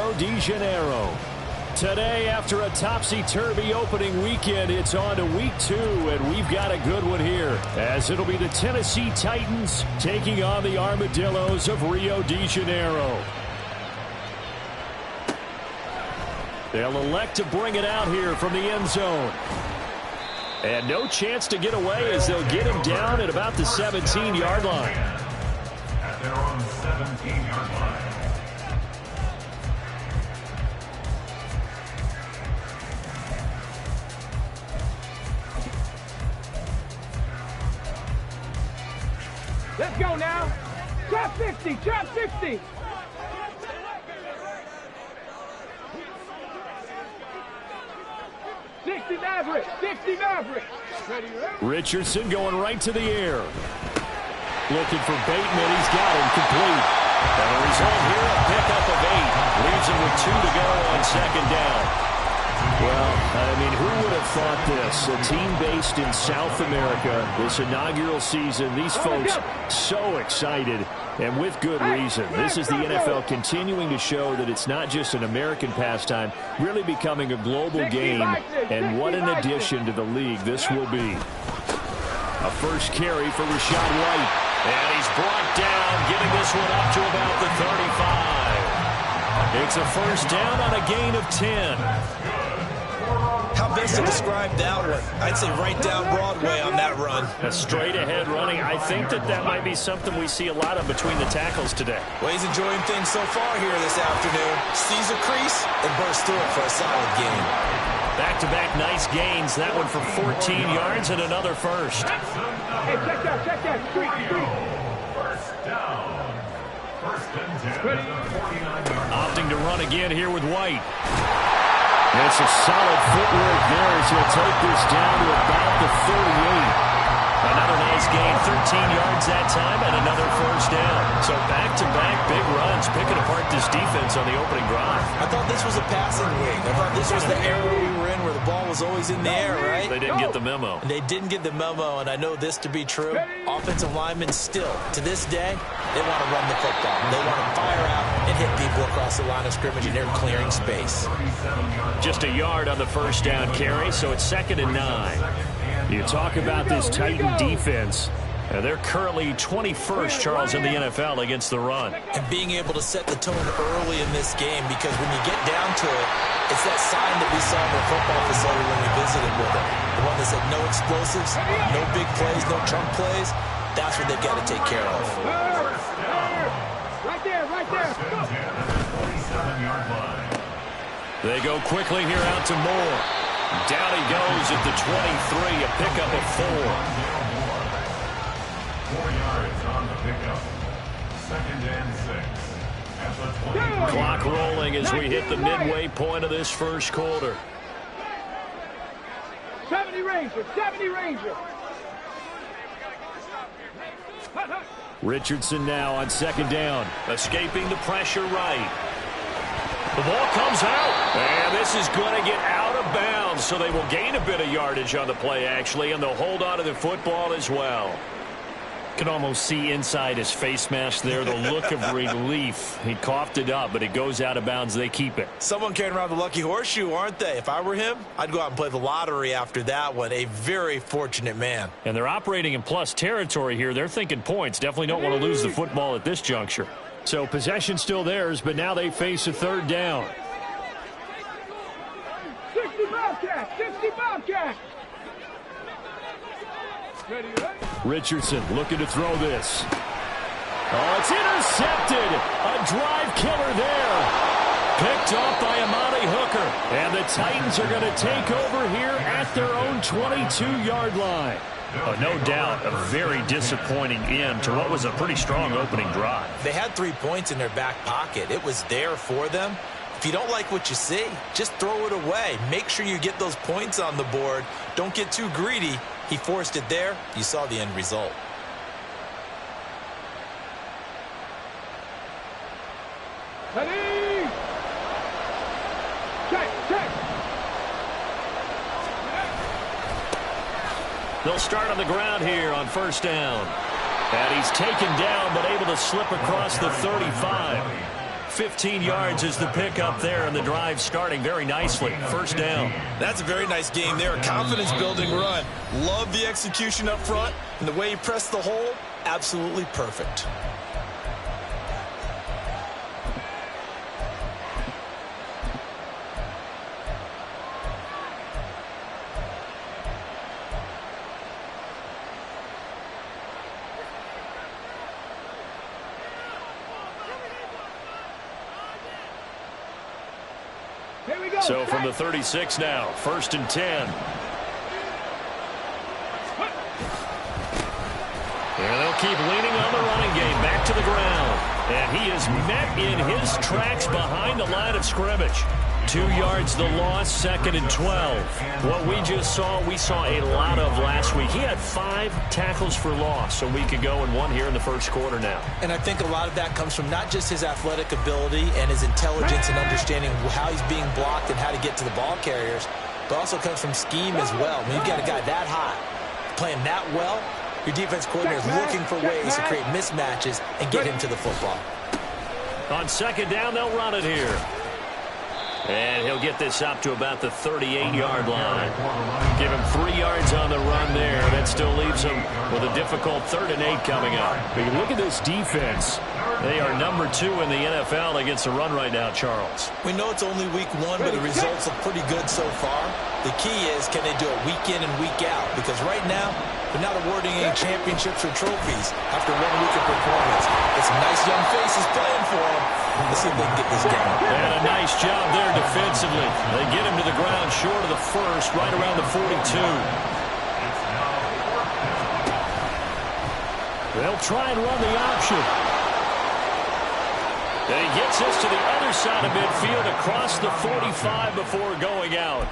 Rio de Janeiro. Today, after a topsy-turvy opening weekend, it's on to week 2, and we've got a good one here, as it'll be the Tennessee Titans taking on the Armadillos of Rio de Janeiro. They'll elect to bring it out here from the end zone. And no chance to get away as they'll get him down at about the 17-yard line. At their own 17-yard line. Let's go now. Drop 60, drop 60. Maverick. Richardson going right to the air. Looking for Bateman. He's got him complete. And the result here, a pickup of 8. Leaves him with 2 to go on second down. Well, I mean, who would have thought this? A team based in South America, this inaugural season, these folks so excited, and with good reason. This is the NFL continuing to show that it's not just an American pastime, really becoming a global game, and what an addition to the league this will be. A first carry for Rachaad White, and he's brought down, getting this one up to about the 35. It's a first down on a gain of 10. How best to describe that one? I'd say right down Broadway on that run. A straight-ahead running. I think that might be something we see a lot of between the tackles today. Well, he's enjoying things so far here this afternoon. Sees a crease and bursts through it for a solid gain. Back-to-back nice gains. That one for 14 yards and another first. Hey, check that. Street. First down. First and 10 at the 49-yard line. Opting to run again here with White. It's a solid footwork there as he'll take this down to about the 38. Another nice gain, 13 yards that time, and another first down. So back-to-back big runs, picking apart this defense on the opening drive. I thought this was a passing league. I thought this was the era we were in where the ball was always in the air, right? They didn't get the memo. They didn't get the memo, and I know this to be true. Offensive linemen still, to this day, they want to run the football. They want to fire out and hit people across the line of scrimmage, and they're clearing space. Just a yard on the first down carry, so it's 2nd and 9. You talk about this Titan defense. They're currently 21st, Charles, in the NFL against the run. And being able to set the tone early in this game, because when you get down to it, it's that sign that we saw in the football facility when we visited with them. The one that said no explosives, no big plays, no chunk plays. That's what they've got to take care of. Right there. They go quickly here out to Moore. Down he goes at the 23, a pickup of 4. 4 yards on the pickup. 2nd and 6. At the 20. Clock rolling as we hit the midway point of this first quarter. 70 Ranger. Richardson now on 2nd down. Escaping the pressure right. The ball comes out, and this is going to get out of bounds, so they will gain a bit of yardage on the play, actually, and they'll hold on to the football as well. Can almost see inside his face mask there the look of relief. He coughed it up, but it goes out of bounds. They keep it. Someone carrying around the lucky horseshoe, aren't they? If I were him, I'd go out and play the lottery after that one. A very fortunate man. And they're operating in plus territory here. They're thinking points. Definitely don't want to lose the football at this juncture. So possession still theirs, but now they face a 3rd down. 60 Bobcat. Ready? Richardson looking to throw this. Oh, it's intercepted. A drive killer there. Picked off by Amani Hooker. And the Titans are going to take over here at their own 22-yard line. No doubt a very disappointing end to what was a pretty strong opening drive. They had 3 points in their back pocket. It was there for them. If you don't like what you see, just throw it away. Make sure you get those points on the board. Don't get too greedy. He forced it there. You saw the end result. Ready? Check. They'll start on the ground here on first down. And he's taken down but able to slip across the 35. 15 yards is the pickup there, and the drive starting very nicely. First down. That's a very nice game there. A confidence-building run. Love the execution up front, and the way he pressed the hole, absolutely perfect. So from the 36 now, 1st and 10. And they'll keep leaning on the running game, back to the ground. And he is met in his tracks behind the line of scrimmage. 2 yards the loss, 2nd and 12. What we just saw, we saw a lot of last week. He had 5 tackles for loss a week ago and 1 here in the first quarter now. And I think a lot of that comes from not just his athletic ability and his intelligence and understanding how he's being blocked and how to get to the ball carriers, but also comes from scheme as well. When you've got a guy that high, playing that well, your defense coordinator is looking for ways to create mismatches and get him to the football. On 2nd down, they'll run it here. And he'll get this up to about the 38-yard line. Give him 3 yards on the run there. That still leaves him with a difficult 3rd and 8 coming up. But you look at this defense. They are number 2 in the NFL against the run right now, Charles. We know it's only week 1, but the results look pretty good so far. The key is, can they do it week in and week out? Because right now, they're not awarding any championships or trophies after 1 week of performance. It's some nice young faces playing for them. Let's see if they can get this game. And a nice job there defensively. They get him to the ground short of the 1st, right around the 42. They'll try and run the option. And he gets this to the other side of midfield across the 45 before going out.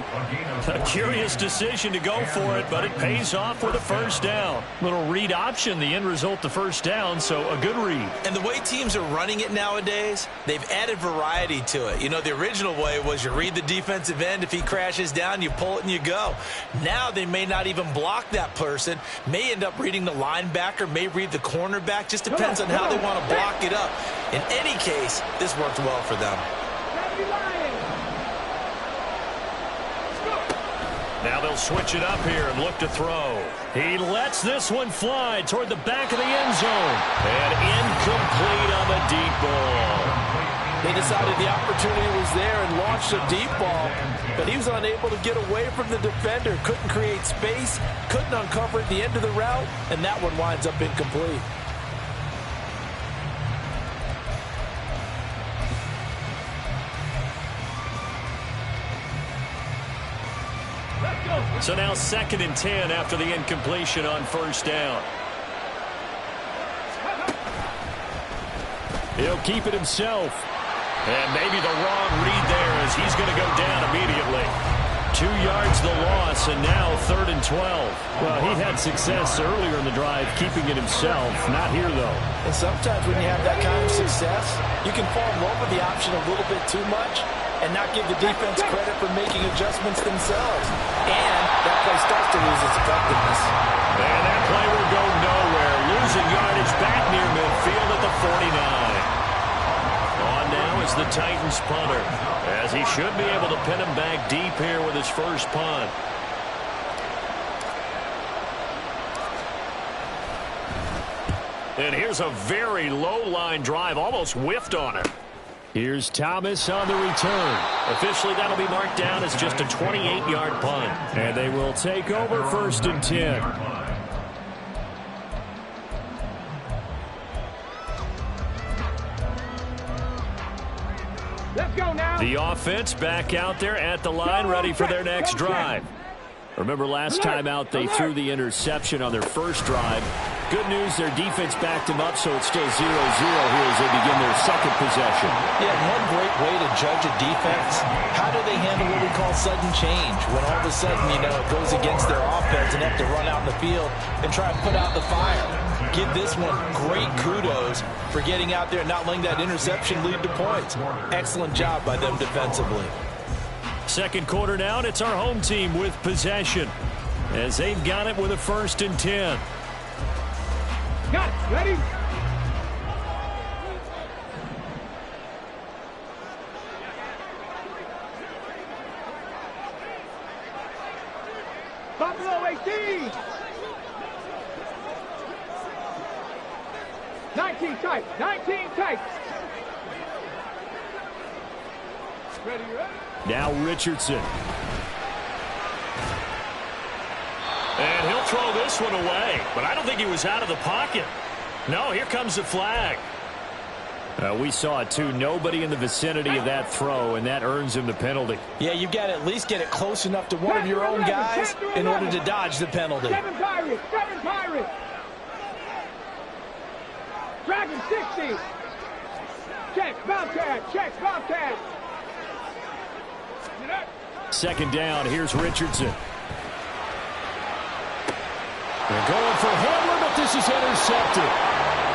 A curious decision to go for it, but it pays off with a 1st down. Little read option, the end result, the 1st down, so a good read. And the way teams are running it nowadays, they've added variety to it. You know, the original way was you read the defensive end. If he crashes down, you pull it and you go. Now they may not even block that person, may end up reading the linebacker, may read the cornerback. Just depends on how they want to block it up. In any case, this worked well for them. Now they'll switch it up here and look to throw. He lets this one fly toward the back of the end zone. And incomplete on the deep ball. They decided the opportunity was there and launched a deep ball, but he was unable to get away from the defender, couldn't create space, couldn't uncover at the end of the route, and that one winds up incomplete. So now 2nd and 10 after the incompletion on 1st down. He'll keep it himself. And maybe the wrong read there as he's going to go down immediately. 2 yards the loss, and now 3rd and 12. Well, he had success earlier in the drive keeping it himself. Not here, though. And sometimes when you have that kind of success, you can fall in love with the option a little bit too much and not give the defense credit for making adjustments themselves. And that play starts to lose its effectiveness. And that play will go nowhere. Losing yardage back near midfield at the 49. On now is the Titans punter, as he should be able to pin him back deep here with his first punt. And here's a very low-line drive, almost whiffed on it. Here's Thomas on the return. Officially, that'll be marked down as just a 28-yard punt. And they will take over 1st and 10. Let's go now. The offense back out there at the line, ready for their next drive. Remember last time out, they threw the interception on their first drive. Good news, their defense backed them up, so it's still 0-0 here as they begin their second possession. Yeah, one great way to judge a defense, how do they handle what we call sudden change? When all of a sudden, you know, it goes against their offense and they have to run out in the field and try and put out the fire. Give this one great kudos for getting out there and not letting that interception lead to points. Excellent job by them defensively. Second quarter now, and it's our home team with possession as they've got it with a 1st and 10. Got it. Ready? Buffalo 18. 19 tight. 19 tight. Ready, ready. Now Richardson. And he'll throw this one away. But I don't think he was out of the pocket. No, here comes the flag. We saw it, too. Nobody in the vicinity of that throw, and that earns him the penalty. Yeah, you've got to at least get it close enough to one of your own guys in order to dodge the penalty. 7 Pirates. 7 Pirates. Dragon 60. Check, Bobcat. Check, Bobcat. Second down, here's Richardson. They're going for Hamler, but this is intercepted.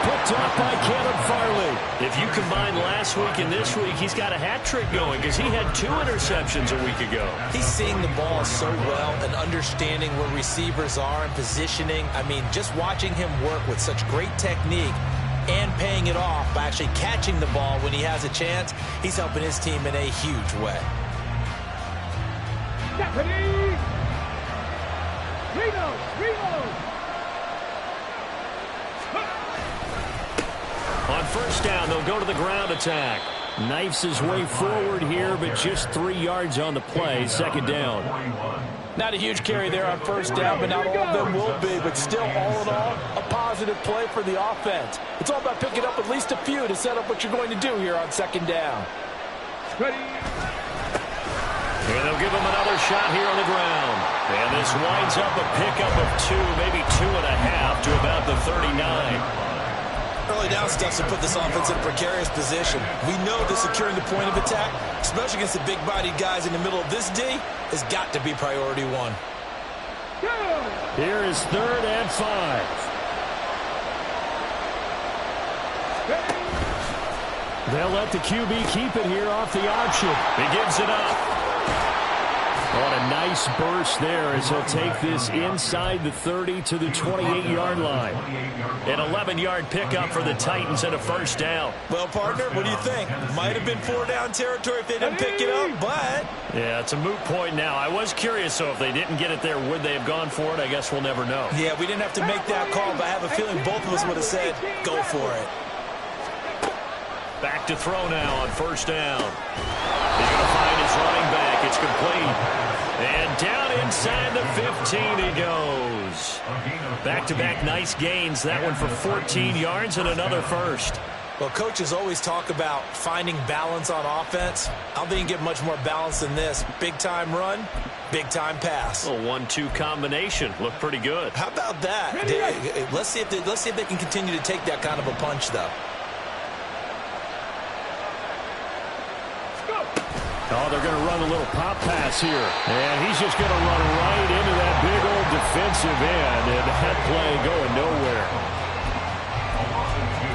Picked off by Caleb Farley. If you combine last week and this week, he's got a hat trick going because he had 2 interceptions a week ago. He's seeing the ball so well and understanding where receivers are and positioning. I mean, just watching him work with such great technique and paying it off by actually catching the ball when he has a chance, he's helping his team in a huge way. Stephanie! Reno! On first down, they'll go to the ground attack. Knifes his way forward here, but just 3 yards on the play. Second down. Not a huge carry there on first down, but not all of them will be. But still, all in all, a positive play for the offense. It's all about picking up at least a few to set up what you're going to do here on second down. Ready. And they'll give him another shot here on the ground. And this winds up a pickup of 2, maybe 2.5 to about the 39. Early down stuff to put this offense in a precarious position. We know that securing the point of attack, especially against the big-bodied guys in the middle of this D, has got to be priority 1. Here is 3rd and 5. They'll let the QB keep it here off the option. He gives it up. What a nice burst there as he'll take this inside the 30 to the 28-yard line. An 11-yard pickup for the Titans and a first down. Well, partner, what do you think? Might have been 4-down territory if they didn't pick it up, but... Yeah, it's a moot point now. I was curious, so if they didn't get it there, would they have gone for it? I guess we'll never know. Yeah, we didn't have to make that call, but I have a feeling both of us would have said, go for it. Back to throw now on first down. He's going to find his running back. It's complete. And down inside the 15 he goes. Back-to-back nice gains. That one for 14 yards and another first. Well, coaches always talk about finding balance on offense. I don't think you can get much more balance than this. Big-time run, big-time pass. A 1-2 combination. Looked pretty good. How about that? Let's see if they can continue to take that kind of a punch, though. Oh, they're going to run a little pop pass here. And he's just going to run right into that big old defensive end. And that play going nowhere. A loss of 2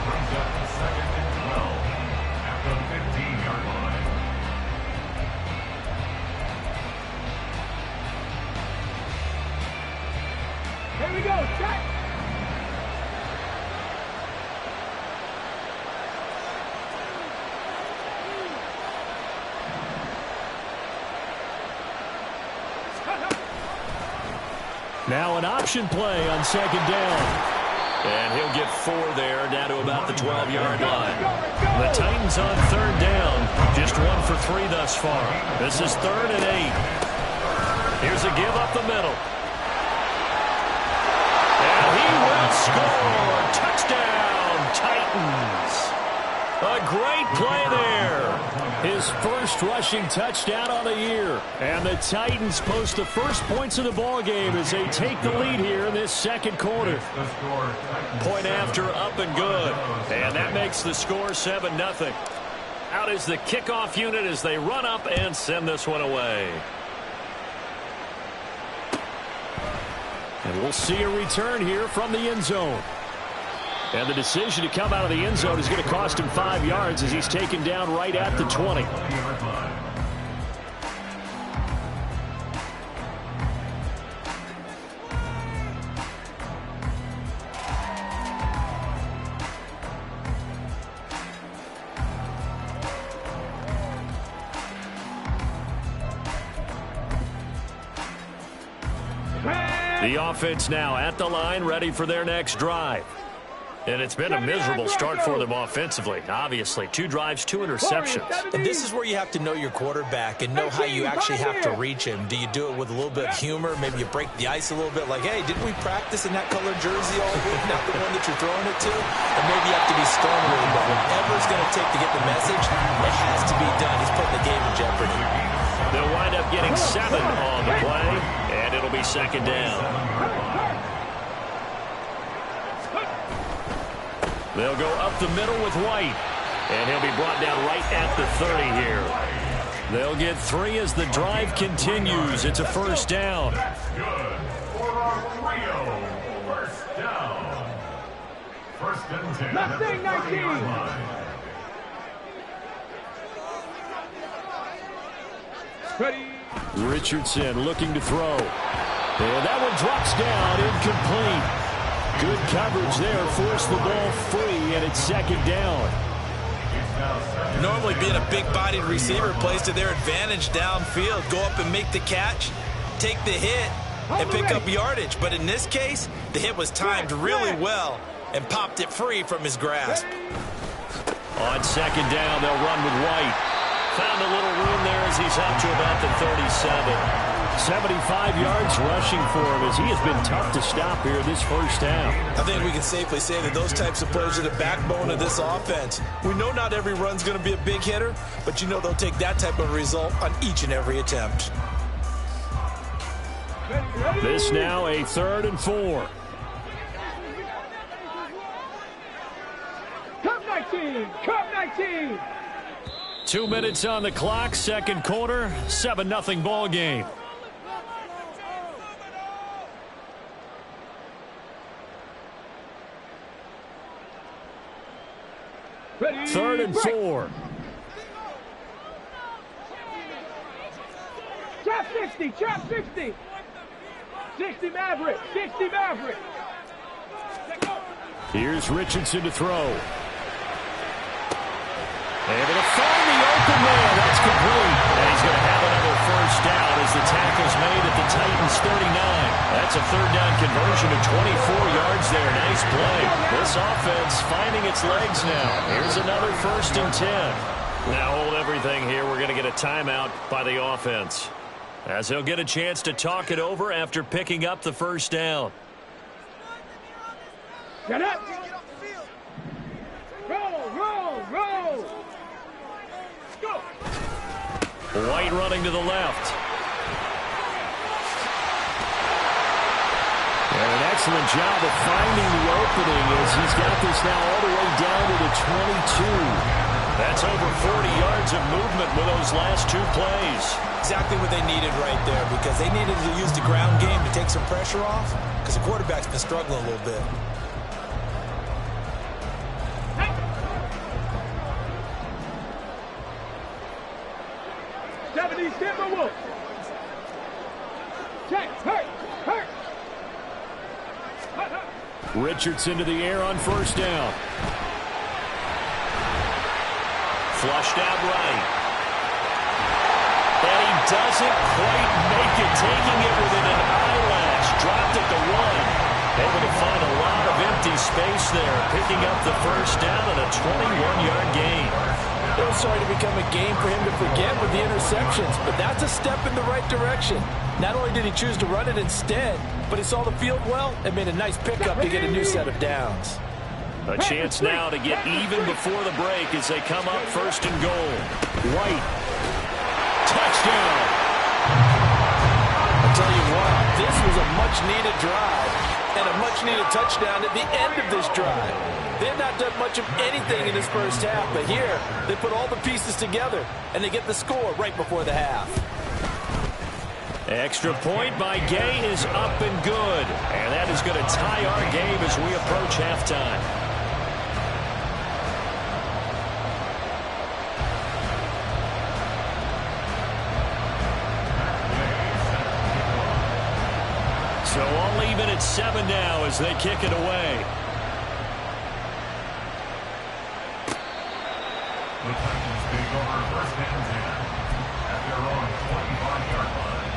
brings up the 2nd and 12 at the 15-yard line. Here we go. Check. Now an option play on second down. And he'll get 4 there, down to about the 12-yard line. The Titans on third down. Just 1 for 3 thus far. This is 3rd and 8. Here's a give up the middle. And he will score. Touchdown, Titans. A great play there. His first rushing touchdown on the year. And the Titans post the first points of the ballgame as they take the lead here in this second quarter. Point after, up and good. And that makes the score 7-0. Out is the kickoff unit as they run up and send this one away. And we'll see a return here from the end zone. And the decision to come out of the end zone is going to cost him 5 yards as he's taken down right at the 20. The offense now at the line, ready for their next drive. And it's been a miserable start for them offensively, obviously. 2 drives, 2 interceptions. And this is where you have to know your quarterback and know how you actually have to reach him. Do you do it with a little bit of humor? Maybe you break the ice a little bit, like, hey, didn't we practice in that colored jersey all week, not the one that you're throwing it to? And maybe you have to be stern with him, but whatever it's going to take to get the message, it has to be done. He's putting the game in jeopardy. They'll wind up getting 7 on the play, and it'll be second down. They'll go up the middle with White, and he'll be brought down right at the 30 here. They'll get 3 as the drive continues. It's a first down. That's good for Rio. First down. First and 10 at the 30-yard line. Ready. Richardson looking to throw. And that one drops down, incomplete. Good coverage there, forced the ball free, and it's second down. Normally being a big-bodied receiver plays to their advantage downfield. Go up and make the catch, take the hit, and pick up yardage. But in this case, the hit was timed really well and popped it free from his grasp. On second down, they'll run with White. Found a little room there as he's out to about the 37. 75 yards rushing for him as he has been tough to stop here this first half. I think we can safely say that those types of plays are the backbone of this offense. We know not every run's going to be a big hitter, but you know they'll take that type of result on each and every attempt. This now a 3rd and 4. Cup 19. Cup 19. 2 minutes on the clock, second quarter, 7-0 ball game. Ready. 3rd and 4. Trap 60. Trap 60. 60 Maverick. 60 Maverick. Here's Richardson to throw. Able to find the open man. That's complete. And he's going to have another first down as the tackle's made at the Titans 39. That's a 3rd down conversion of 24 yards there. Nice play. This offense finding its legs now. Here's another 1st and 10. Now hold everything here. We're going to get a timeout by the offense, as he'll get a chance to talk it over after picking up the first down. Get up. Roll, roll, roll. Go. White running to the left. And an excellent job of finding the opening as he's got this now all the way down to the 22. That's over 40 yards of movement with those last 2 plays. Exactly what they needed right there, because they needed to use the ground game to take some pressure off, because the quarterback's been struggling a little bit. Timberwolves. Check. Hurt. Richardson to the air on first down. Flushed out right. And he doesn't quite make it, taking it within an eyelash. Dropped at the 1. Able to find a lot of empty space there, picking up the first down and a 21-yard gain. It was starting to become a game for him to forget with the interceptions, but that's a step in the right direction. Not only did he choose to run it instead, but he saw the field well and made a nice pickup to get a new set of downs. A chance now to get even before the break as they come up 1st and goal. White. Touchdown. I'll tell you what, this was a much-needed drive and a much-needed touchdown at the end of this drive. They have not done much of anything in this first half, but here they put all the pieces together, and they get the score right before the half. Extra point by Gay is up and good. And that is going to tie our game as we approach halftime. So all even at 7 now as they kick it away. The Titans take over 1st and 10 at their own 25-yard line.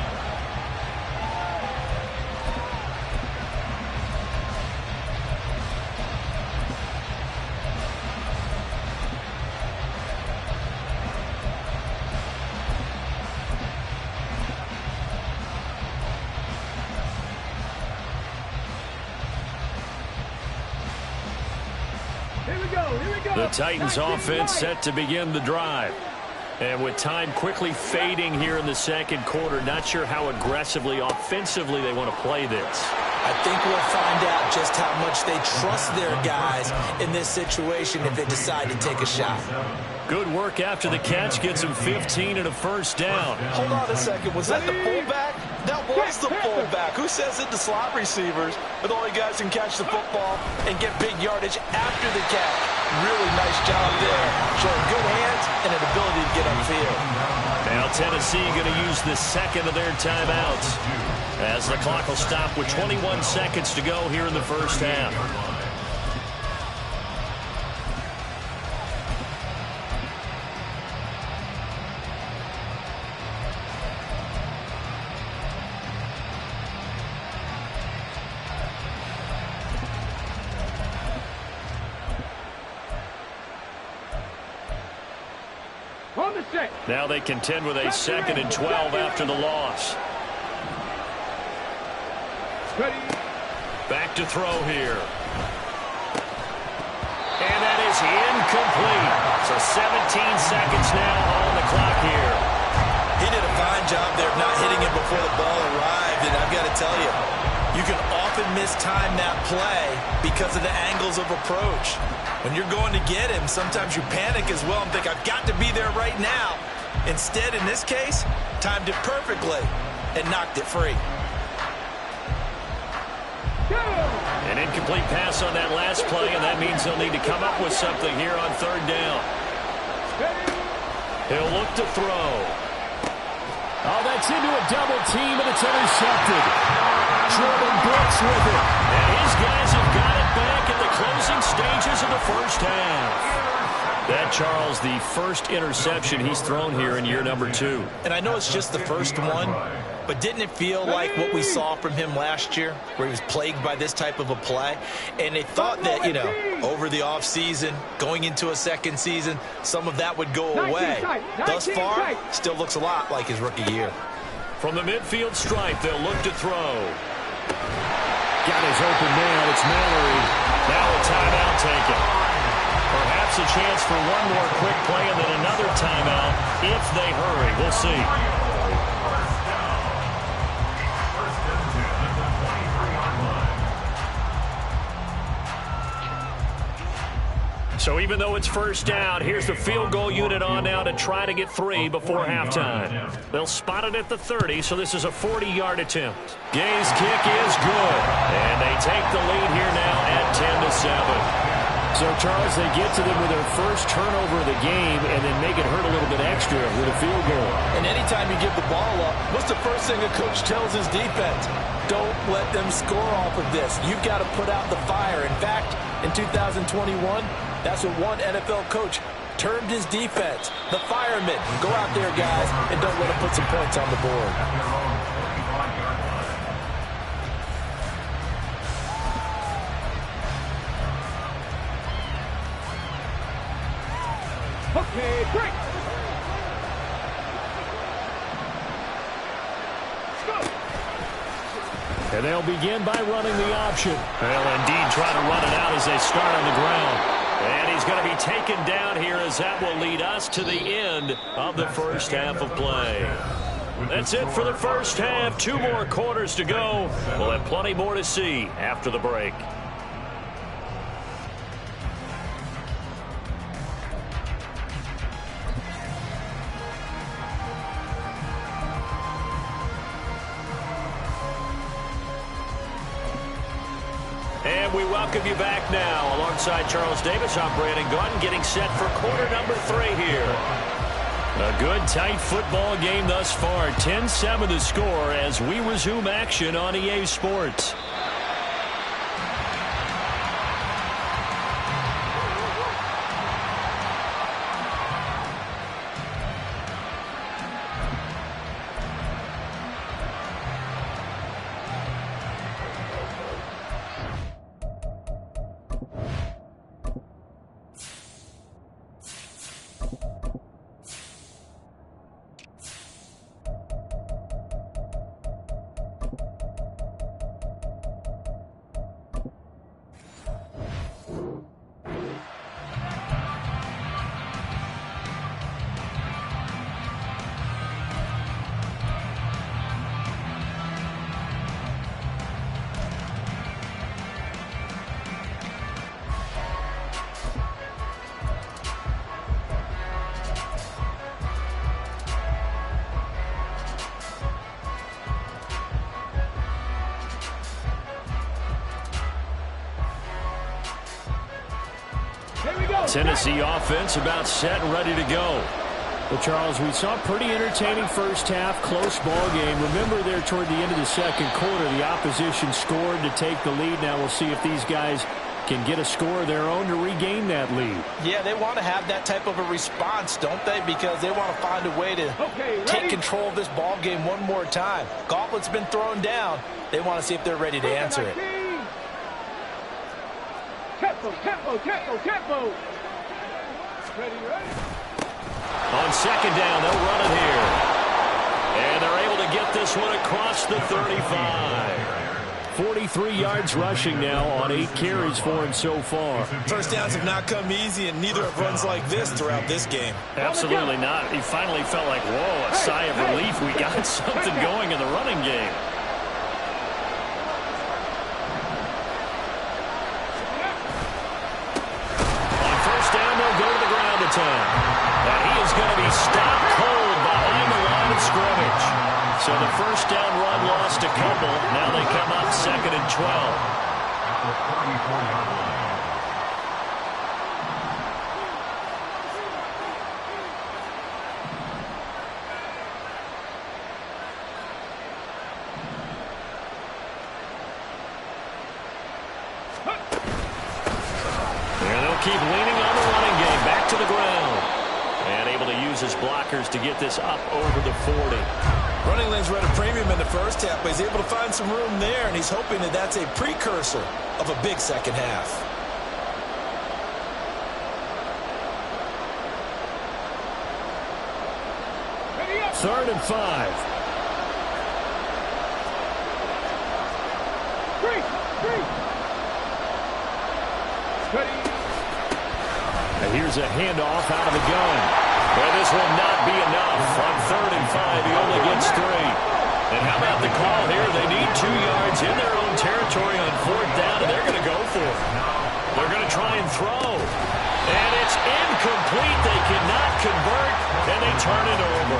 The Titans offense set to begin the drive. And with time quickly fading here in the second quarter, not sure how aggressively, offensively they want to play this. I think we'll find out just how much they trust their guys in this situation if they decide to take a shot. Good work after the catch. Gets him 15 and a first down. Hold on a second. Was that the fullback? That was the fullback. Who says it to slot receivers are the only guys who can catch the football and get big yardage after the catch? Really nice job there. Showing good hands and an ability to get upfield. Now Tennessee going to use the second of their timeouts as the clock will stop with 21 seconds to go here in the first half. Now they contend with a 2nd and 12 after the loss. Back to throw here. And that is incomplete. So 17 seconds now on the clock here. He did a fine job there of not hitting it before the ball arrived. And I've got to tell you, you can often mistime that play because of the angles of approach. When you're going to get him, sometimes you panic as well and think, I've got to be there right now. Instead, in this case, timed it perfectly and knocked it free. An incomplete pass on that last play, and that means they'll need to come up with something here on 3rd down. He'll look to throw. Oh, that's into a double team, and it's intercepted. Jordan Brooks with it. And his guys have got it back in the closing stages of the first half. That, Charles, the first interception he's thrown here in year number 2. And I know it's just the first one, but didn't it feel like what we saw from him last year, where he was plagued by this type of a play? And they thought that, you know, over the offseason, going into a second season, some of that would go away. Thus far, still looks a lot like his rookie year. From the midfield stripe, they'll look to throw. Got his open man. It's Mallory. Now a timeout taken. Perhaps a chance for one more quick play and then another timeout if they hurry. We'll see. So even though it's first down, here's the field goal unit on now to try to get 3 before halftime. They'll spot it at the 30, so this is a 40-yard attempt. Gay's kick is good, and they take the lead here now at 10-7. So, Charles, they get to them with their first turnover of the game and then make it hurt a little bit extra with a field goal. And anytime you give the ball up, what's the first thing a coach tells his defense? Don't let them score off of this. You've got to put out the fire. In fact, in 2021, that's what one NFL coach termed his defense, the firemen. Go out there, guys, and don't let them put some points on the board. Okay, break. And they'll begin by running the option. They'll indeed try to run it out as they start on the ground. And he's going to be taken down here as that will lead us to the end of the first half of play. That's it for the first half. 2 more quarters to go. We'll have plenty more to see after the break. And we welcome you back now. Alongside Charles Davis, I'm Brandon Gunn, getting set for quarter number 3 here. A good, tight football game thus far. 10-7 the score as we resume action on EA Sports. Tennessee offense about set and ready to go. Well, Charles, we saw a pretty entertaining first half, close ball game. Remember there toward the end of the second quarter, the opposition scored to take the lead. Now we'll see if these guys can get a score of their own to regain that lead. Yeah, they want to have that type of a response, don't they? Because they want to find a way to take control of this ball game one more time. Gauntlet's been thrown down. They want to see if they're ready to answer it. Tempo, tempo, tempo, tempo. Ready, ready. On second down, they'll run it here. And they're able to get this one across the 35. 43 yards rushing now on 8 carries for him so far. First downs have not come easy, and neither have runs like this throughout this game. Absolutely not. He finally felt like, whoa, a sigh of relief. We got something going in the running game. On first down, they'll go to the ground attack. And he is going to be stopped cold behind the line of scrimmage. So the first down run lost a couple. Now they come up 2nd and 12. At the 34-yard line. And they'll keep leaning on the running game. Back to the ground. And able to use his blockers to get this up over the 40. Running lanes were at a premium in the first half, but he's able to find some room there, and he's hoping that that's a precursor of a big second half. Third and 5. Three. Ready. And here's a handoff out of the gun. Well, this will not be enough. On 3rd and 5, he only gets 3. And how about the call here? They need 2 yards in their own territory on 4th down, and they're going to go for it. They're going to try and throw. And it's incomplete. They cannot convert, and they turn it over.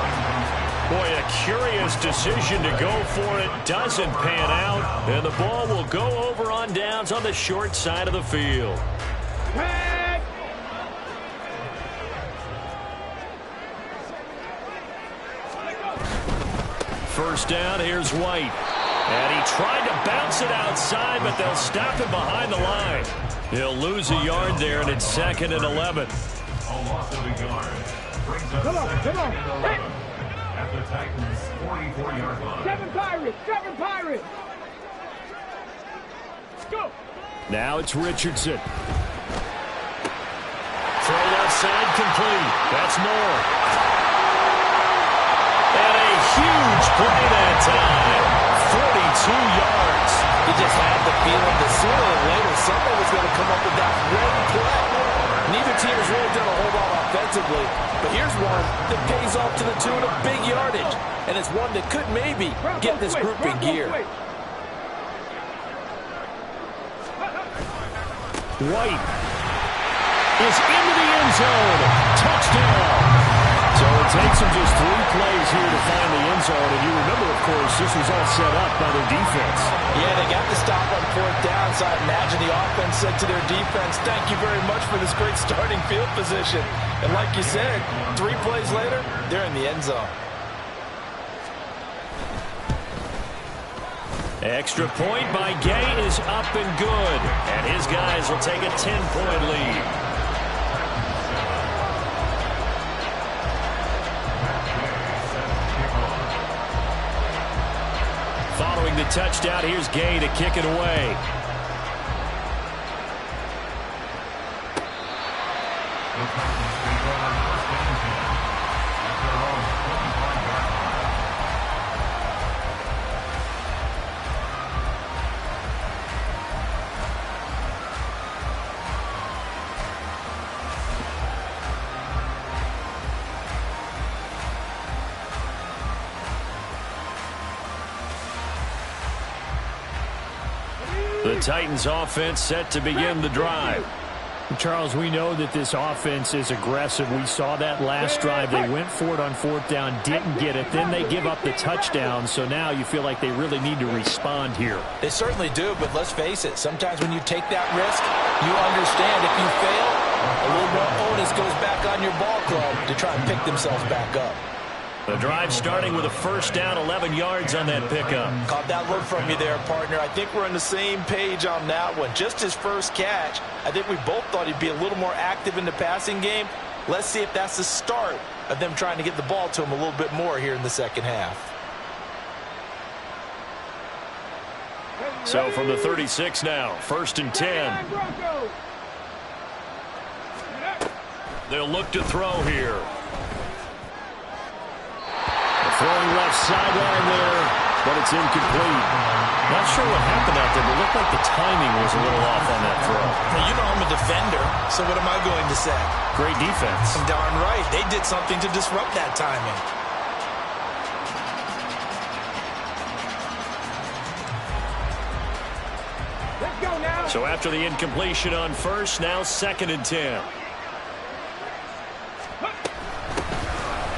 Boy, a curious decision to go for it. Doesn't pan out, and the ball will go over on downs on the short side of the field. First down, here's White. And he tried to bounce it outside, but they'll stop him behind the line. He'll lose a yard there, and it's 2nd and 11. A loss of a yard. Brings up Come on. 2nd and 11. At the Titans' 44-yard line. Seven Pirates. Go. Now it's Richardson. Throw left side complete. That's Moore. And a huge play that time. 42 yards. You just had the feeling that sooner or later someone was going to come up with that one play. Neither team has really done a whole lot offensively, but here's one that pays off to the tune of big yardage, and it's one that could maybe get this group in gear. White is into the end zone. Touchdown. So it takes them just 3 plays here to find the end zone. And you remember, of course, this was all set up by their defense. Yeah, they got the stop on 4th down, so I imagine the offense said to their defense, thank you very much for this great starting field position. And like you said, 3 plays later, they're in the end zone. Extra point by Gay is up and good. And his guys will take a 10-point lead. Following the touchdown, here's Gay to kick it away. The Titans offense set to begin the drive. Charles, we know that this offense is aggressive. We saw that last drive. They went for it on 4th down, didn't get it. Then they give up the touchdown. So now you feel like they really need to respond here. They certainly do, but let's face it. Sometimes when you take that risk, you understand if you fail, A little more onus goes back on your ball club to try and pick themselves back up. The drive starting with a first down, 11 yards on that pickup. Caught that look from you there, partner. I think we're on the same page on that one. Just his first catch, I think we both thought he'd be a little more active in the passing game. Let's see if that's the start of them trying to get the ball to him a little bit more here in the second half. So from the 36 now, 1st and 10. They'll look to throw here. Throwing left sideline there, but it's incomplete. Not sure what happened out there, but it looked like the timing was a little off on that throw. Now, you know I'm a defender, so what am I going to say? Great defense. Darn right. They did something to disrupt that timing. Let's go now. So after the incompletion on first, now 2nd and 10.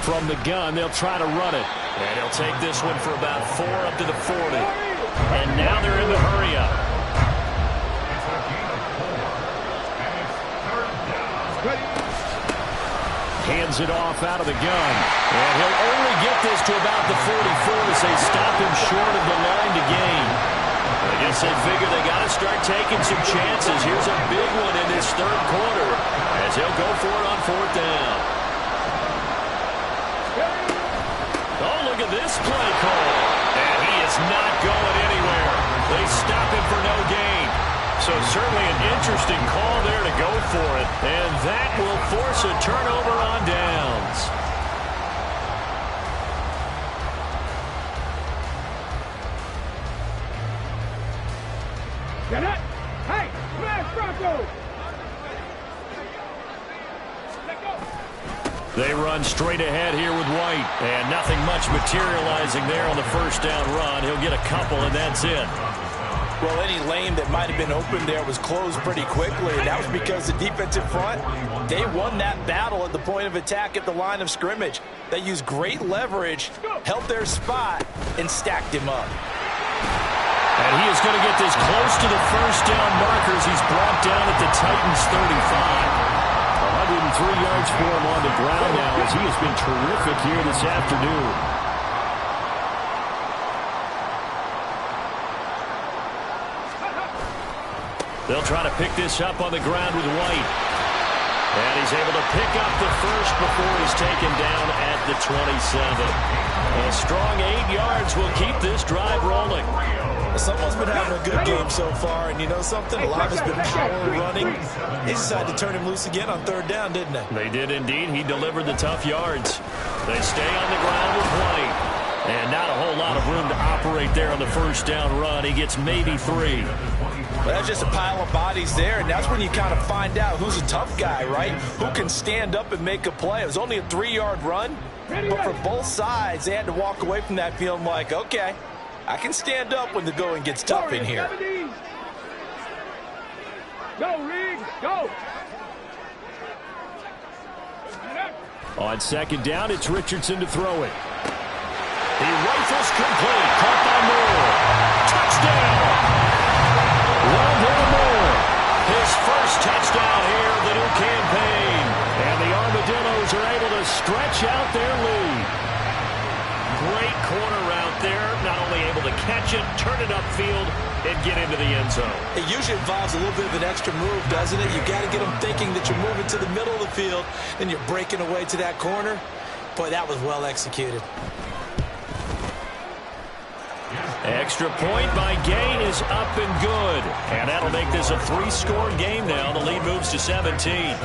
From the gun, they'll try to run it. And he'll take this one for about 4 up to the 40. And now they're in the hurry up. Hands it off out of the gun. And he'll only get this to about the 44 as they stop him short of the line to gain. I guess they figure they got to start taking some chances. Here's a big one in this 3rd quarter as he'll go for it on 4th down. Oh, look at this play call. And he is not going anywhere. They stop him for no gain. So certainly an interesting call there to go for it. And that will force a turnover on downs. Get it. Hey, smash Bronco. Let go. They run straight ahead here with White. And nothing much materializing there on the 1st down run. He'll get a couple, and that's it. Well, any lane that might have been open there was closed pretty quickly, and that was because the defensive front, they won that battle at the point of attack at the line of scrimmage. They used great leverage, held their spot, and stacked him up. And he is going to get this close to the 1st down markers. He's brought down at the Titans' 35. 103 yards for him on the ground now as he has been terrific here this afternoon. They'll try to pick this up on the ground with White. And he's able to pick up the first before he's taken down at the 27. A strong 8 yards will keep this drive rolling. Someone's been having a good game so far, and you know something? A lot has been power running. They decided to turn him loose again on 3rd down, didn't they? They did indeed. He delivered the tough yards. They stay on the ground with White. And not a whole lot of room to operate there on the 1st down run. He gets maybe 3. Well, that's just a pile of bodies there, and that's when you kind of find out who's a tough guy, right? Who can stand up and make a play. It was only a 3-yard run, but for both sides, they had to walk away from that feeling like, okay, I can stand up when the going gets tough in here. Go, Riggs, go. On 2nd down, it's Richardson to throw it. He rifles complete. Caught by Moore. Touchdown! Rondell Moore. His first touchdown here of the new campaign. And the Armadillos are able to stretch out their lead. Great corner route there. Not only able to catch it, turn it upfield, and get into the end zone. It usually involves a little bit of an extra move, doesn't it? You've got to get them thinking that you're moving to the middle of the field, and you're breaking away to that corner. Boy, that was well executed. Extra point by Gain is up and good. And that'll make this a 3-score game now. The lead moves to 17.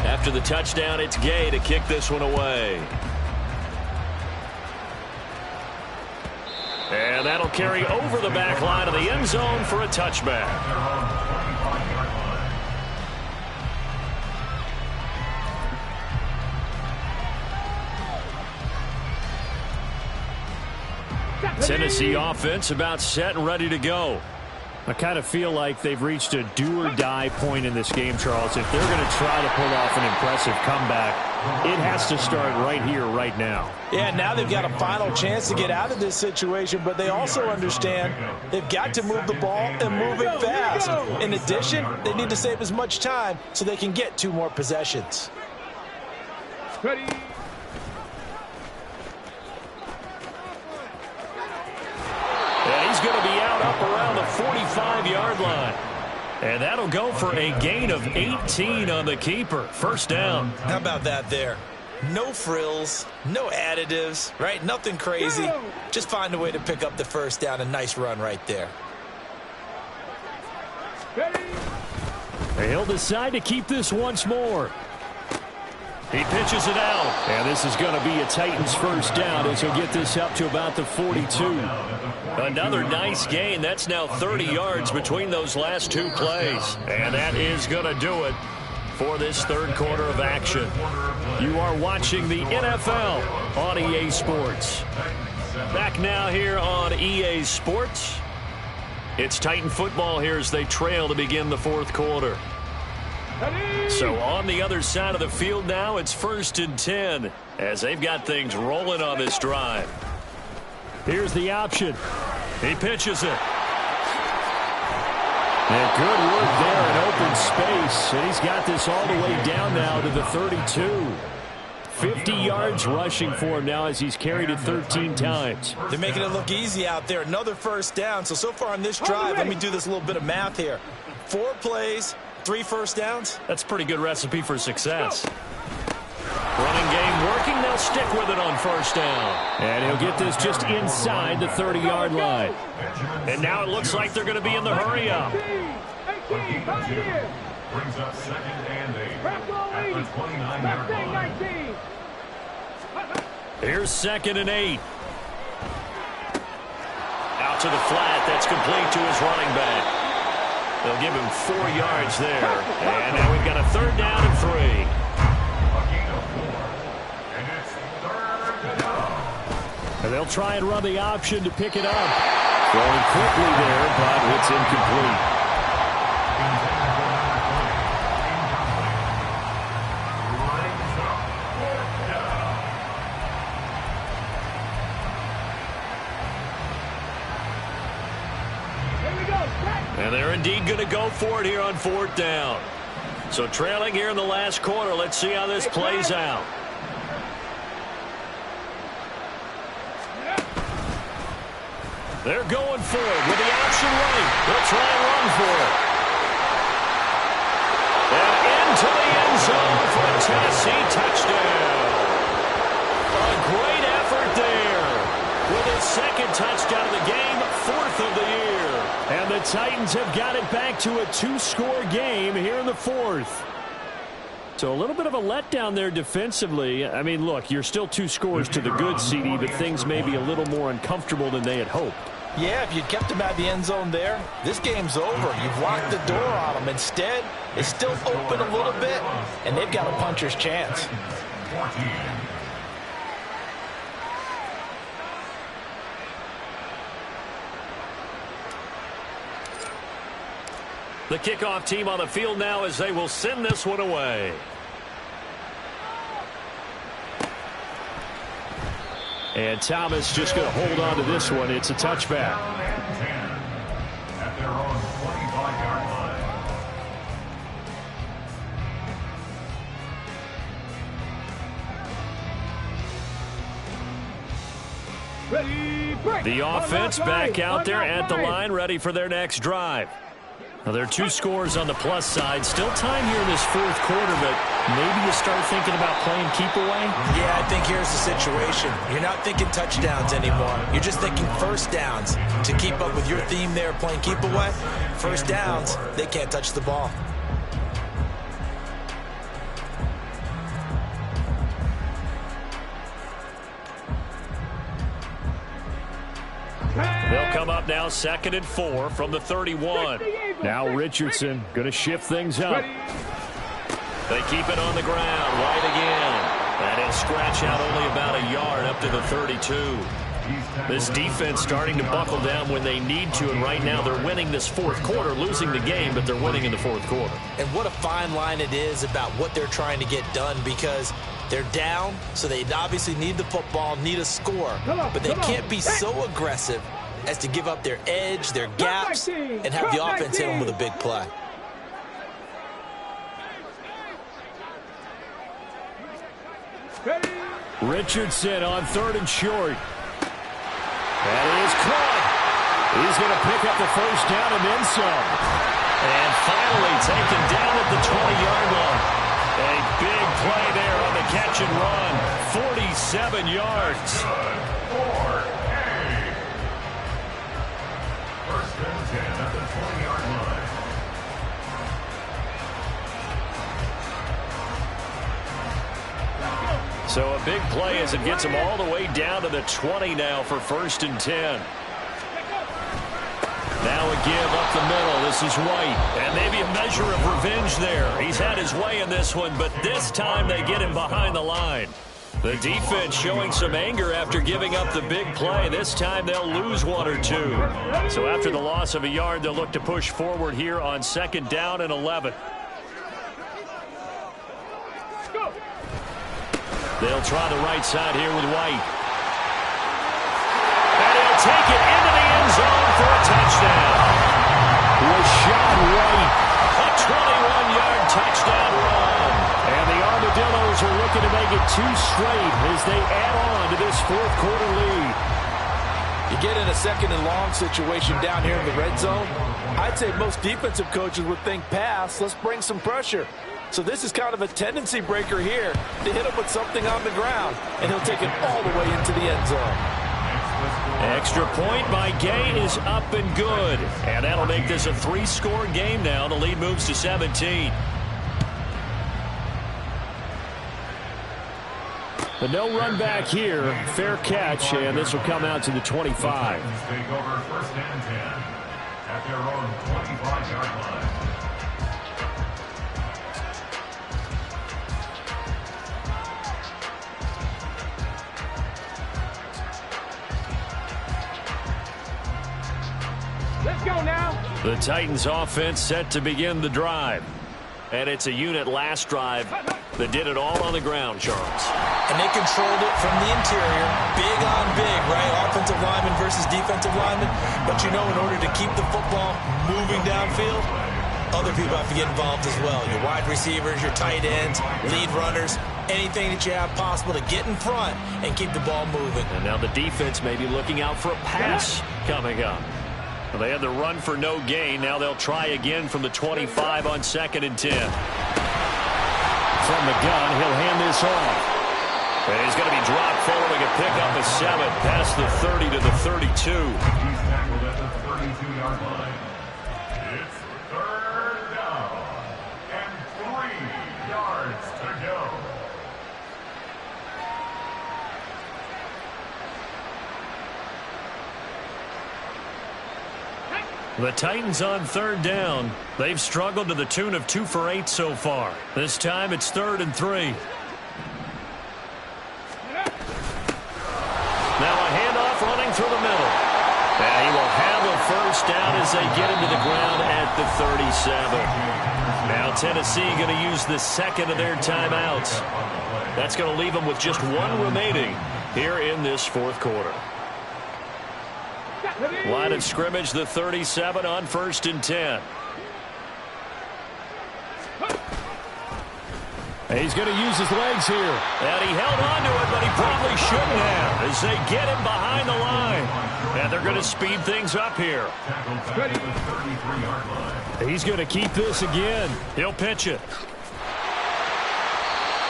After the touchdown, it's Gay to kick this one away. And that'll carry over the back line of the end zone for a touchback. Tennessee offense about set and ready to go. I kind of feel like they've reached a do-or-die point in this game, Charles. If they're going to try to pull off an impressive comeback, it has to start right here, right now. Yeah, now they've got a final chance to get out of this situation, but they also understand they've got to move the ball and move it fast. In addition, they need to save as much time so they can get 2 more possessions. Ready. And he's going to be out up around the 45-yard line. And that'll go for a gain of 18 on the keeper. First down. How about that there? No frills, no additives, right? Nothing crazy. Just find a way to pick up the first down. A nice run right there. He'll decide to keep this once more. He pitches it out. And this is going to be a Titans first down as he'll get this up to about the 42. Another nice gain. That's now 30 yards between those last 2 plays. And that is going to do it for this third quarter of action. You are watching the NFL on EA Sports. Back now here on EA Sports. It's Titan football here as they trail to begin the fourth quarter. So on the other side of the field now, it's 1st and 10 as they've got things rolling on this drive. Here's the option. He pitches it. And good work there in open space. And he's got this all the way down now to the 32. 50 yards rushing for him now as he's carried it 13 times. They're making it look easy out there. Another first down. So far on this drive, let me do this little bit of math here. 4 plays, 3 first downs. That's a pretty good recipe for success. Running game working. They'll stick with it on first down. And he'll get this just inside the 30-yard line. And now it looks like they're going to be in the hurry up. Brings up 2nd and 8 at the 29-yard line. Here's 2nd and 8. Out to the flat. That's complete to his running back. They'll give him 4 yards there. And now we've got a 3rd down and 3. A gain of 4. And it's 3rd down. And they'll try and run the option to pick it up. Going quickly there, but it's incomplete. And they're indeed going to go for it here on 4th down. So trailing here in the last quarter. Let's see how this plays out. They're going for it with the option right. They'll try and run for it. And into the end zone for a Tennessee touchdown. A great effort there. With his 2nd touchdown of the game, 4th of the year. And the Titans have got it back to a 2-score game here in the 4th. So a little bit of a letdown there defensively. I mean, look, you're still 2 scores to the good, CD, but things may be a little more uncomfortable than they had hoped. Yeah, if you'd kept him out of the end zone there, this game's over. You've locked the door on him. Instead, it's still open a little bit, and they've got a puncher's chance. 14. The kickoff team on the field now as they will send this one away. And Thomas just going to hold on to this one. It's a touchback. At their own 25-yard line. Ready, break. The offense back out there at the line, ready for their next drive. Now, there are 2 scores on the plus side. Still time here in this 4th quarter, but maybe you start thinking about playing keep away? Yeah, I think here's the situation. You're not thinking touchdowns anymore. You're just thinking first downs. To keep up with your theme there, playing keep away, first downs, they can't touch the ball. They'll come up now 2nd and 4 from the 31. Now Richardson going to shift things up. They keep it on the ground right again. And he'll scratch out only about a yard up to the 32. This defense starting to buckle down when they need to, and right now they're winning this fourth quarter, losing the game, but they're winning in the fourth quarter. And what a fine line it is about what they're trying to get done, because they're down, so they obviously need the football, need a score, but they can't be so aggressive as to give up their edge, their gaps, and have the offense hit them with a big play. Richardson on 3rd and short. That is caught. He's going to pick up the first down and then some. And finally taken down at the 20-yard line. A big play there on the catch and run. 47 yards. First and 10 at the 20-yard line. So a big play as it gets them all the way down to the 20 now for 1st and 10. Now a give up the middle. This is White. And maybe a measure of revenge there. He's had his way in this one, but this time they get him behind the line. The defense showing some anger after giving up the big play. This time they'll lose 1 or 2. So after the loss of a yard, they'll look to push forward here on 2nd down and 11. They'll try the right side here with White. And he'll take it into the end zone for a touchdown. Rashad White. A 21-yard touchdown run. And the Armadillos are looking to make it 2 straight as they add on to this fourth quarter lead. You get in a 2nd and long situation down here in the red zone, I'd say most defensive coaches would think pass, let's bring some pressure. So this is kind of a tendency breaker here to hit him with something on the ground, and he'll take it all the way into the end zone. Extra point by Gay is up and good. And that'll make this a 3-score game now. The lead moves to 17. But no run back here. Fair catch, and this will come out to the 25. Take over 1st and 10 at their own 25-yard line. Let's go now. The Titans offense set to begin the drive. And it's a unit last drive that did it all on the ground, Charles. And they controlled it from the interior, big on big, right? Offensive lineman versus defensive lineman. But you know, in order to keep the football moving downfield, other people have to get involved as well. Your wide receivers, your tight ends, lead runners, anything that you have possible to get in front and keep the ball moving. And now the defense may be looking out for a pass coming up. Well, they had the run for no gain. Now they'll try again from the 25 on 2nd and 10. From the gun, he'll hand this off. And he's going to be dropped following a pickup of 7 past the 30 to the 32. He's tackled at the 32-yard line. It's 3rd down and 3 yards to go. The Titans on 3rd down. They've struggled to the tune of 2 for 8 so far. This time it's 3rd and 3. Now a handoff running through the middle. And he will have a first down as they get him to the ground at the 37. Now Tennessee going to use the 2nd of their timeouts. That's going to leave them with just 1 remaining here in this 4th quarter. Line of scrimmage, the 37 on 1st and 10. He's going to use his legs here. And he held on to it, but he probably shouldn't have as they get him behind the line. And they're going to speed things up here. He's going to keep this again. He'll pitch it.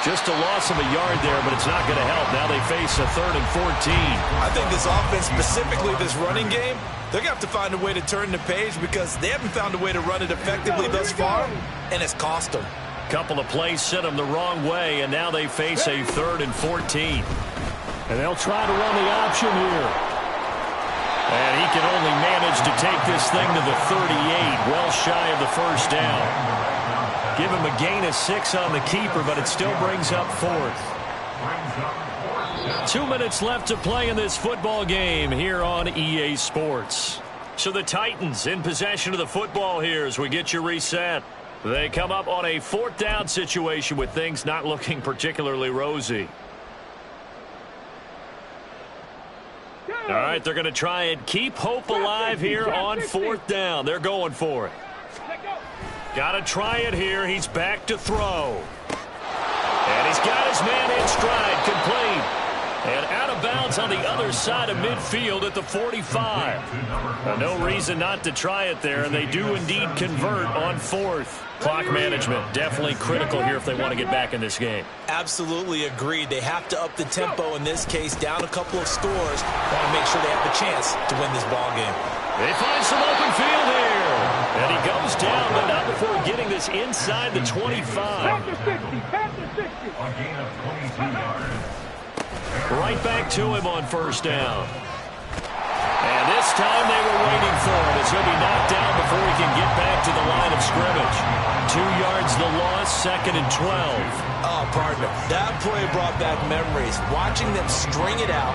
Just a loss of a yard there, but it's not going to help. Now they face a 3rd and 14. I think this offense, specifically this running game, they're going to have to find a way to turn the page because they haven't found a way to run it effectively thus far, and it's cost them. Couple of plays sent them the wrong way, and now they face a 3rd and 14. And they'll try to run the option here. And he can only manage to take this thing to the 38, well shy of the first down. Give him a gain of 6 on the keeper, but it still brings up 4th. 2 minutes left to play in this football game here on EA Sports. So the Titans in possession of the football here as we get you reset. They come up on a 4th down situation with things not looking particularly rosy. All right, they're going to try and keep hope alive here on 4th down. They're going for it. Got to try it here. He's back to throw. And he's got his man in stride, complete. And out of bounds on the other side of midfield at the 45. Well, no reason not to try it there, and they do indeed convert on 4th. Clock management, definitely critical here if they want to get back in this game. Absolutely agreed. They have to up the tempo in this case, down a couple of scores. Want to make sure they have the chance to win this ball game. They find some open field here. And he goes down, but not before getting this inside the 25. A gain of 22 yards. Right back to him on 1st down. And this time they were waiting for him as he'll be knocked down before he can get back to the line of scrimmage. 2 yards the loss, 2nd and 12. Oh, partner, that play brought back memories. Watching them string it out,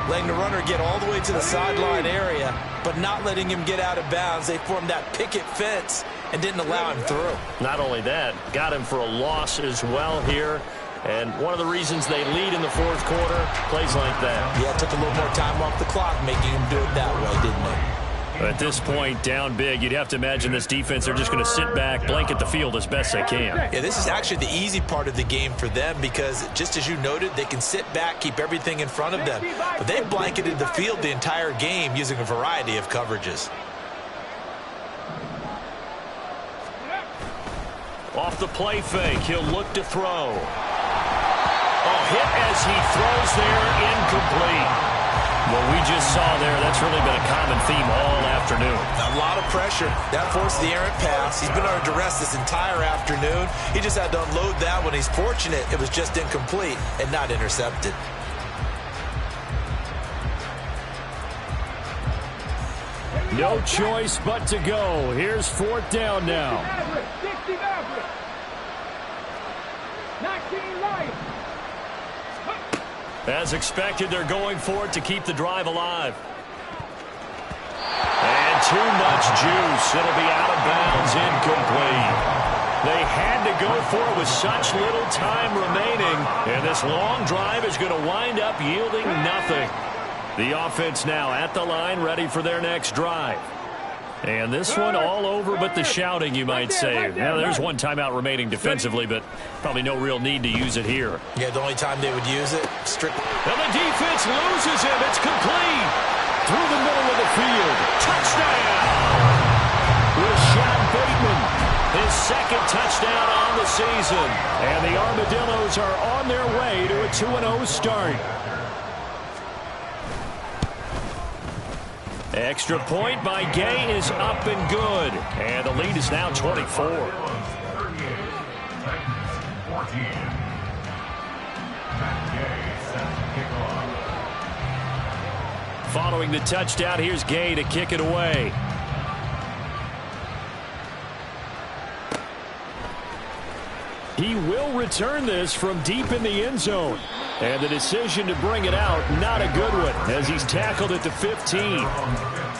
letting the runner get all the way to the sideline area, but not letting him get out of bounds. They formed that picket fence and didn't allow him through. Not only that, got him for a loss as well here. And one of the reasons they lead in the 4th quarter, plays like that. Yeah, it took a little more time off the clock, making him do it that way, didn't it? At this point, down big, you'd have to imagine this defense, they're just going to sit back, blanket the field as best they can. Yeah, this is actually the easy part of the game for them because, just as you noted, they can sit back, keep everything in front of them. But they blanketed the field the entire game using a variety of coverages. Off the play fake, he'll look to throw. Hit as he throws there, incomplete. What we just saw there, that's really been a common theme all afternoon. A lot of pressure. That forced the errant pass. He's been under duress this entire afternoon. He just had to unload that one. He's fortunate it was just incomplete and not intercepted. No choice but to go. Here's 4th down now. 19 Lions. As expected, they're going for it to keep the drive alive. And too much juice. It'll be out of bounds, incomplete. They had to go for it with such little time remaining. And this long drive is going to wind up yielding nothing. The offense now at the line, ready for their next drive. And this one all over but the shouting, you might say. Now, there's one timeout remaining defensively, but probably no real need to use it here. Yeah, the only time they would use it, strictly. And the defense loses him. It's complete. Through the middle of the field. Touchdown! Rashad Bateman, his 2nd touchdown on the season. And the Armadillos are on their way to a 2-0 start. Extra point by Gay is up and good. And the lead is now 24. Following the touchdown, here's Gay to kick it away. He will return this from deep in the end zone. And the decision to bring it out, not a good one, as he's tackled at the 15.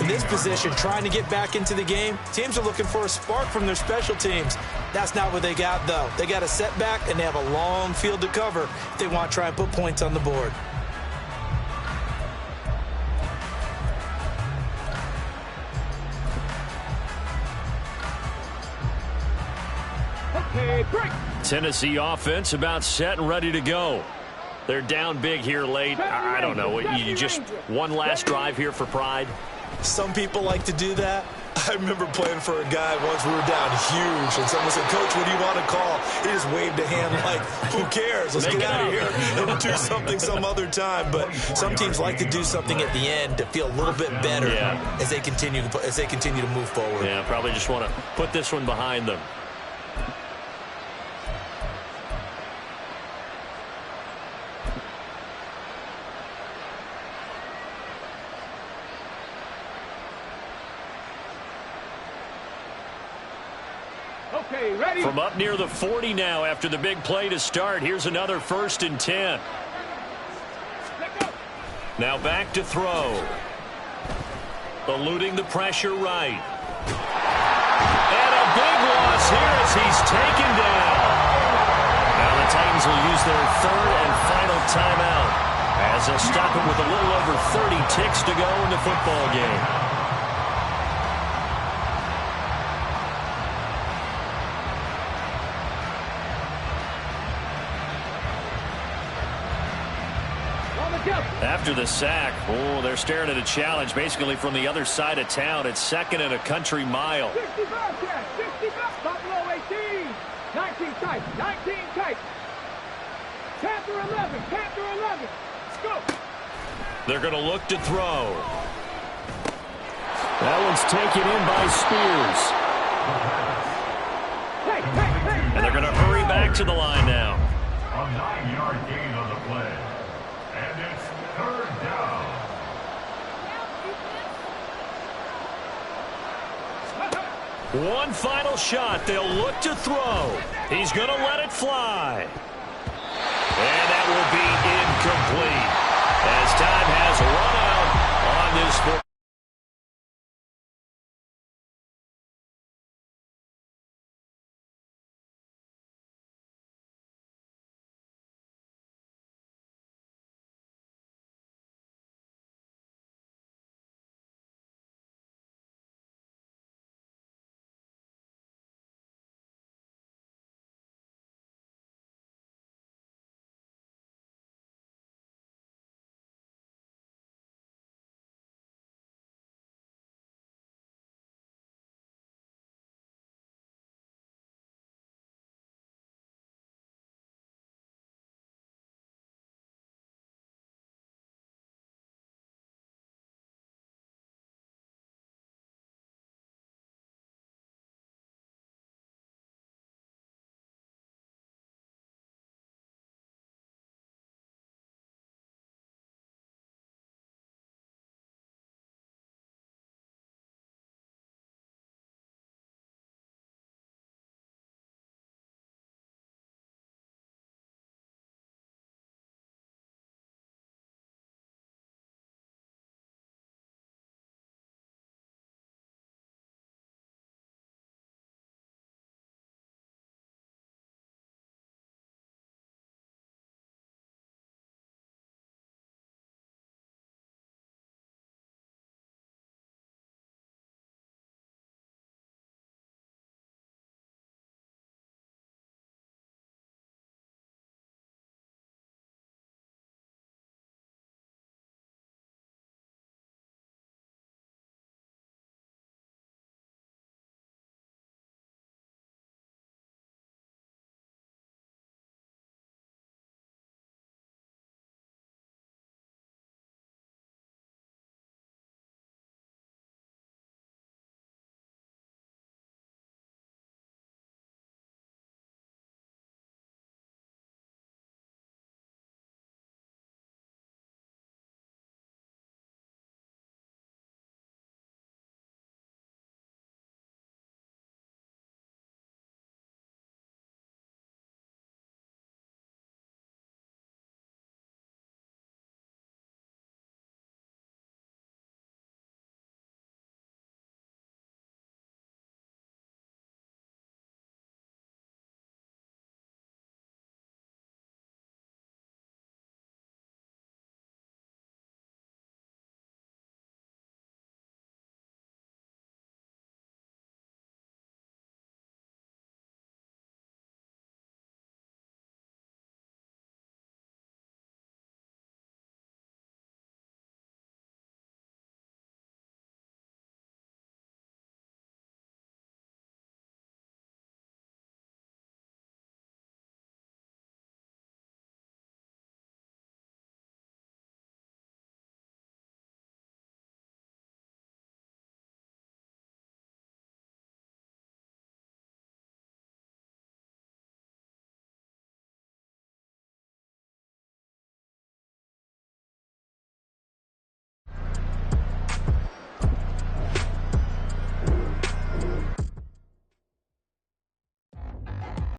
In this position, trying to get back into the game, teams are looking for a spark from their special teams. That's not what they got, though. They got a setback, and they have a long field to cover if they want to try and put points on the board. Okay, break. Tennessee offense about set and ready to go. They're down big here late. I don't know. You just one last drive here for pride? Some people like to do that. I remember playing for a guy once. We were down huge, and someone said, "Coach, what do you want to call?" He just waved a hand like, "Who cares? Let's get out of here and do something some other time." But some teams like to do something at the end to feel a little bit better as they continue to move forward. Yeah, probably just want to put this one behind them. Okay, ready. From up near the 40 now after the big play to start. Here's another 1st and 10. Now back to throw. Eluding the pressure right. And a big loss here as he's taken down. Now the Titans will use their third and final timeout as they'll stop it with a little over 30 ticks to go in the football game. After the sack, they're staring at a challenge basically from the other side of town. It's second and a country mile. 65, 65, Buffalo 18. 19 tight, 19 tight. Panther 11, Panther 11. Let's go. They're going to look to throw. That one's taken in by Spears. And they're going to hurry back to the line now. A 9-yard gain on the play. And it's third down. One final shot. They'll look to throw. He's going to let it fly. And that will be